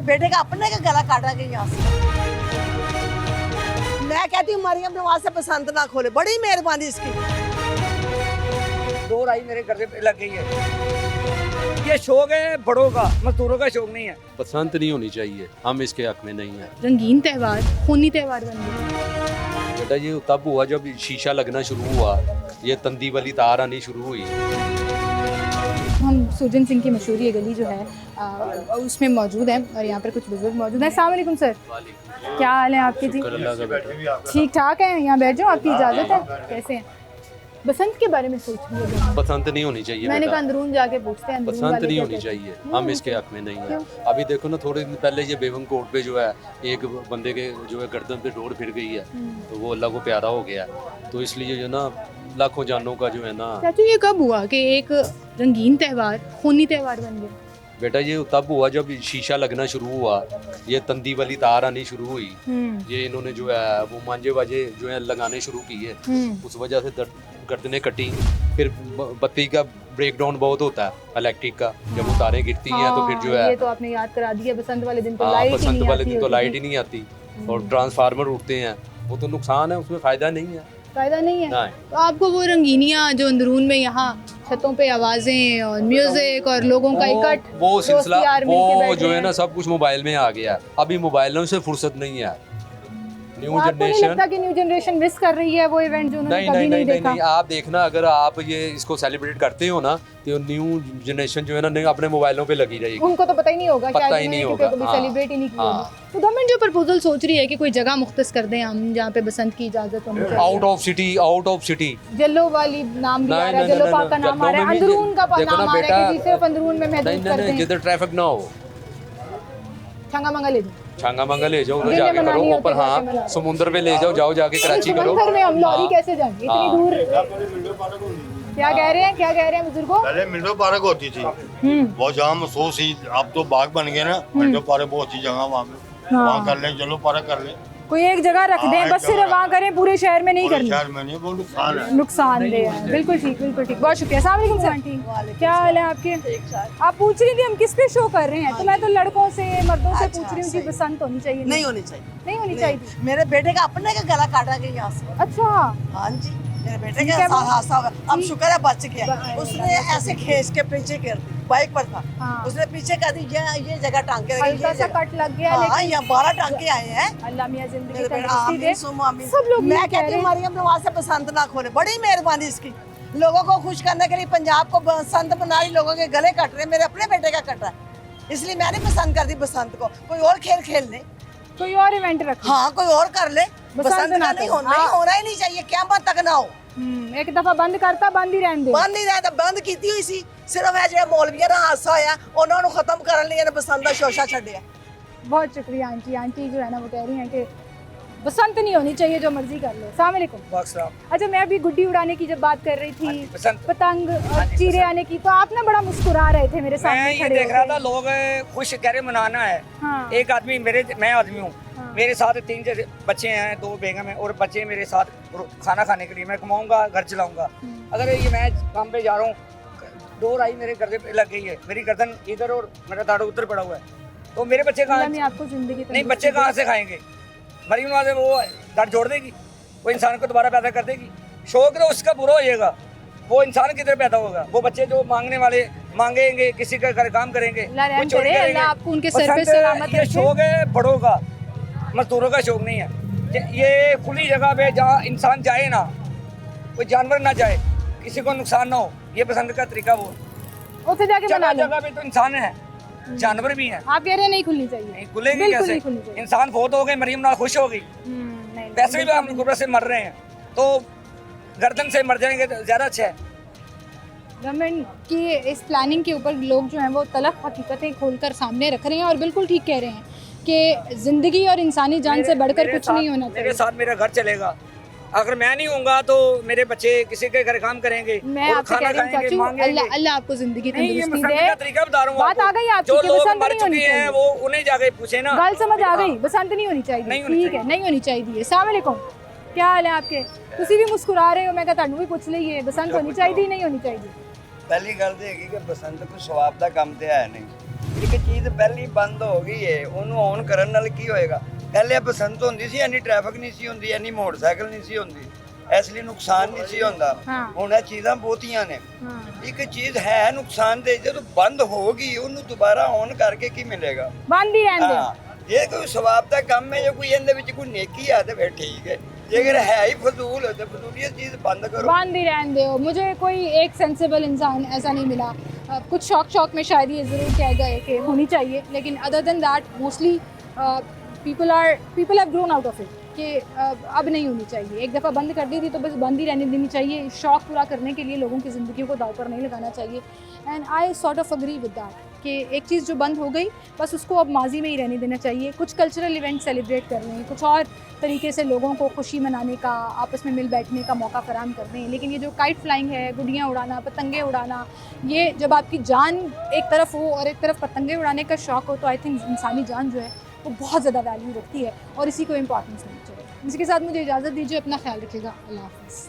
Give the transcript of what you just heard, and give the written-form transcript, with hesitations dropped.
मेरे बेटे का अपने का गला काटा गया यहाँ से। मैं कहती हूँ मरियम नवाज से बसंत ना खोले, बड़ी मेहरबानी इसकी। दो राई मेरे घर पे लग गई है। ये शौक है बड़ों का, मजदूरों का शौक नहीं है। बसंत नहीं होनी चाहिए, हम इसके हक में नहीं है। रंगीन त्यौहार खूनी त्यौहार बन गया। बेटा ये तब हुआ जब शीशा लगना शुरू हुआ, ये तंदी वाली तार आनी शुरू हुई। हम सुरजन सिंह की मशहूर ये गली जो है उसमें मौजूद है और यहाँ पर कुछ बुजुर्ग मौजूद हैं। अस्सलाम वालेकुम सर, क्या हाल है आपके जी? ठीक ठाक है, यहाँ बैठ जाओ, आपकी इजाज़त है? कैसे हैं? बसंत के बारे में सोच रही है। बसंत नहीं होनी चाहिए, मैंने कहा अंदरून जाके पूछते हैं। बसंत नहीं होनी चाहिए, हम इसके हक में नहीं है। अभी देखो ना, थोड़े दिन पहले ये बेगम कोर्ट पे जो है एक बंदे के जो है गर्दन पे डोर फिर गई है, तो वो अल्लाह को प्यारा हो गया। तो इसलिए जो ना लाखों जानों का जो है ना। चाचू ये कब हुआ कि एक रंगीन त्यौहार खूनी त्यौहार बन गया? बेटा ये तब हुआ जब शीशा लगना शुरू हुआ, ये तंदी वाली तार आनी शुरू हुई। ये इन्होंने जो है वो मांझे वाजे जो है लगाने शुरू किए, उस वजह से गर्दनें कटी। फिर बत्ती का ब्रेकडाउन बहुत होता है इलेक्ट्रिक का, जब वो तारें गिरती हैं तो फिर जो है ये तो आपने याद करा दिया, बसंत वाले दिन तो लाइट बसंत वाले दिन तो लाइट ही नहीं आती और ट्रांसफार्मर उठते हैं, वो तो नुकसान है, उसमें फायदा नहीं है। फायदा नहीं है। तो आपको वो रंगीनियाँ जो अंदरून में यहाँ छतों पे आवाजें और म्यूजिक और लोगों का इकट्ठ, वो सिलसिला वो जो है हैं। ना सब कुछ मोबाइल में आ गया। अभी मोबाइलों से फुर्सत नहीं है। न्यू आपको नहीं जनरेशन लगता कि न्यू जनरेशन मिस कर रही है वो इवेंट जो उन्होंने नहीं कभी नहीं नहीं नहीं देखा? नहीं, आप देखना, अगर आप ये इसको सेलिब्रेट करते हो ना तो न्यू जनरेशन जो है ना नहीं अपने मोबाइलों पे लगी रहेगी। उनको तो पता ही नहीं होगा, पता शायद ही नहीं उन्होंने होगा। कभी हाँ, सेलिब्रेट ही नहीं किया हाँ। होगा। तो गवर्नमेंट जो प्रपोजल सोच रही है कि कोई जगह मुख्तस कर दें हम जहाँ पे बसंत की इजाजत होनी चाहिए। आउट ऑफ सिटी जल्लो वाली नाम भी आ रहा है, जल्लो पाक का नाम आ रहा है, अंदरून का देखो नाम ना आ रहा है कि बेटा, सिर्फ अंदरून में नहीं महदूद कर नहीं दें। जिधर ट्रैफिक ना हो, छंगा मंगा ले जाओ। छांगा मंगा ले जाओ, उधर दिल्ली जाके बनानी करो होती ऊपर। है, हाँ, बनानी। समुंदर पे ले जाओ, जाओ जाके कराची करो। समंदर में हम लॉरी हाँ। कैसे जाएंगे इतनी हाँ। दूर? क्या कह रहे हैं बुजुर्गों? पहले मिंटो पार्क होती थी, बहुत जगह महसूस ही, अब तो बाग बन गए ना। मिंटो पार्क बहुत सी जगह वहाँ पे, वहाँ कर ले, चलो पार्क कर ले। कोई एक जगह रख दें, बस सिर्फ वहाँ करें, पूरे शहर में नहीं पूरे करनी। शहर में नहीं, वो नुकसान है। नुकसानदेह है। बिल्कुल ठीक, बिल्कुल ठीक। बहुत शुक्रिया। अस्सलाम वालेकुम सर आंटी, क्या हाल है आपके? आप पूछ रही थी हम किस पे शो कर रहे हैं, तो मैं तो लड़कों से मर्दों से पूछ रही हूँ कि बसंत होनी चाहिए? नहीं होनी चाहिए, नहीं होनी चाहिए। मेरे बेटे का अपने का गला काटा गया यहाँ से। अच्छा, हाँ जी, मेरे बेटे ठीक का है, साथ हादसा होगा। अब शुक्र है बच गया। बच उसने ऐसे खींच के पीछे कर दी, बाइक पर था, हाँ। उसने पीछे कर दी, ये जगह टांके लगी, हल्का ये सा जगह। कट लग गया, हाँ, लेकिन यहाँ 12 टांके आए हैं। अल्लाह मियाँ जिंदगी मेरे बेटे तंदुरुस्ती दे। आमीन सुम्मा आमीन। सब लोग मैं ये कह कहती रहे हूँ हैं। मरियम नवाज से बसंत ना खोले, बड़ी मेहरबानी इसकी। लोगों को खुश करने के लिए पंजाब को बसंत बना रही, लोगों के गले कट रहे, मेरे अपने बेटे का कट रहा है, इसलिए मैंने पसंद कर दी बसंत को। कोई और खेल ले, कोई और इवेंट रख। हाँ कोई और कर ले, बसंत ना का नहीं करो। होना ही नहीं चाहिए, क़यामत तक ना हो। एक दफा बंद करता, बंद ही रहने दे। बंद नहीं रहता, बंद की हुई सी, सिर्फ है जो मौलविया का हादसा होया उन्होंने खत्म करने लिए बसंत का शोशा छड़िया। बहुत शुक्रिया आंटी। आंटी जो है ना वो कह रही हैं कि बसंत नहीं होनी चाहिए, जो मर्जी कर लो। अस्सलाम वालेकुम। अच्छा, मैं अभी गुड्डी उड़ाने की जब बात कर रही थी, पतंग और चीरे आने की, तो आप ना बड़ा मुस्कुरा रहे थे मेरे सामने मैं ये खड़े देख रहा होके। था लोग खुश कह रहे मनाना है। हाँ। एक आदमी मैं आदमी हूँ, हाँ। मेरे साथ 3 बच्चे हैं, 2 बेगम हैं और बच्चे मेरे साथ खाना खाने के लिए। मैं कमाऊंगा, घर चलाऊंगा। अगर ये मैं काम पे जा रहा हूँ, 2 राई मेरे गर्दन पे लग गई है, मेरी गर्दन इधर और मेरा दाढ़ उधर पड़ा हुआ है, तो मेरे बच्चे अल्लाह कहाँ? ने आपको जिंदगी नहीं, बच्चे कहाँ से खाएंगे? मरीम नवाज है, वो दाढ़ जोड़ देगी, वो इंसान को दोबारा पैदा कर देगी। शौक तो उसका पूरा हो जाएगा, वो इंसान किधर पैदा होगा? वो बच्चे जो मांगने वाले मांगेंगे, किसी का काम करेंगे, अल्लाह वो रहम चोरी करे, करेंगे। अल्लाह आपको उनके सर पे बसंत सलामत ये रखे। शौक है बड़ों का, मजदूरों का शौक नहीं है। ये खुली जगह पे जहाँ इंसान जाए ना, कोई जानवर ना जाए, किसी को नुकसान ना हो, ये पसंद का तरीका वो। उसे जाके बना जगह लो। जगह पे तो इंसान है, जानवर भी हैं। आप कह रहे हैं नहीं खुलनी चाहिए? नहीं खुलेगी बिल्कुल कैसे? नहीं खुलनी चाहिए। इंसान बहुत हो गए, मरीम नवाज खुश हो गई, नहीं, वैसे भी हम गुर्बत से मर रहे हैं, तो गर्दन से मर जाएंगे तो ज्यादा अच्छा है। गवर्नमेंट की इस प्लानिंग के ऊपर लोग जो हैं वो तलख हकीकतें खोलकर सामने रख रहे हैं और बिल्कुल ठीक कह रहे हैं कि जिंदगी और इंसानी जान से बढ़कर कुछ नहीं होना मेरे चाहिए। साथ मेरा घर चलेगा, अगर मैं नहीं होऊंगा तो मेरे बच्चे किसी के घर काम करेंगे, मैं और आपसे खाना कह रही हूँ खाएंगे, चाचू, मांगेंगे। अल्लाह अल्लाह आपको जिंदगी नहीं, ये तंदुरुस्ती बसंत दे। का तरीका बता रहा हूँ बात आपको। आ गई आपकी जो कि लोग बसंत मर नहीं होनी चुके हैं चाहिए। वो उन्हें जाके पूछे ना। गल समझ आ गई, हाँ। बसंत नहीं होनी चाहिए। नहीं होनी ठीक है, नहीं होनी चाहिए। अस्सलाम वालेकुम, क्या हाल है आपके? ਤੁਸੀਂ भी मुस्कुरा रहे हो, मैं कहा ਤੁਹਾਨੂੰ भी पूछ ਲਈਏ बसंत होनी चाहिए नहीं होनी चाहिए? पहली गल तो है कि बसंत कोई सवाब का काम तो है नहीं, ਇੱਕ ਚੀਜ਼ ਪਹਿਲੀ ਬੰਦ ਹੋ ਗਈ ਏ, ਉਹਨੂੰ ਔਨ ਕਰਨ ਨਾਲ ਕੀ ਹੋਏਗਾ? ਪਹਿਲੇ ਬਸੰਤ ਹੁੰਦੀ ਸੀ, ਇੰਨੀ ਟ੍ਰੈਫਿਕ ਨਹੀਂ ਸੀ ਹੁੰਦੀ, ਇੰਨੀ ਮੋਟਰਸਾਈਕਲ ਨਹੀਂ ਸੀ ਹੁੰਦੀ, ਇਸ ਲਈ ਨੁਕਸਾਨ ਨਹੀਂ ਸੀ ਹੁੰਦਾ। ਹਾਂ। ਹੁਣ ਇਹ ਚੀਜ਼ਾਂ ਬਹੁਤੀਆਂ ਨੇ। हाँ ਇੱਕ ਚੀਜ਼ ਹੈ ਨੁਕਸਾਨਦੇਹ, ਜਦੋਂ ਬੰਦ ਹੋਗੀ ਉਹਨੂੰ ਦੁਬਾਰਾ ਔਨ ਕਰਕੇ ਕੀ ਮਿਲੇਗਾ? बंद ही रहने दो। ਹਾਂ, ਜੇ ਕੋਈ ਸਵਾਬ ਦਾ ਕੰਮ ਹੈ ਜਾਂ ਕੋਈ ਇਹਦੇ ਵਿੱਚ ਕੋਈ ਨੇਕੀ ਆ ਤੇ ਫਿਰ ਠੀਕ ਹੈ, जेकर है ही फजूल तो फजूलियत चीज बंद करो। बंद ही रहने दो। मुझे कोई एक सेंसिबल इंसान ऐसा नहीं मिला। कुछ शौक में शायद ये ज़रूर कह गए कि होनी चाहिए, लेकिन other than that mostly people have grown out of it कि अब नहीं होनी चाहिए। एक दफ़ा बंद कर दी थी तो बस बंद ही रहने देनी चाहिए। शौक़ पूरा करने के लिए लोगों की ज़िंदगी को दाव पर नहीं लगाना चाहिए। And I sort of agree with that कि एक चीज़ जो बंद हो गई बस उसको अब माजी में ही रहने देना चाहिए। कुछ कल्चरल इवेंट सेलिब्रेट कर रहे हैं, कुछ और तरीके से लोगों को खुशी मनाने का, आपस में मिल बैठने का मौका फराहम कर रहे हैं, लेकिन ये जो काइट फ्लाइंग है, गुड़ियाँ उड़ाना, पतंगे उड़ाना, ये जब आपकी जान एक तरफ हो और एक तरफ पतंगे उड़ाने का शौक़ हो तो आई थिंक इंसानी जान जो है वो बहुत ज़्यादा वैल्यू रखती है और इसी को इम्पॉर्टेंस देनी चाहिए। इसके साथ मुझे इजाज़त दीजिए, अपना ख्याल रखिएगा, अल्लाह हाफ़िज़।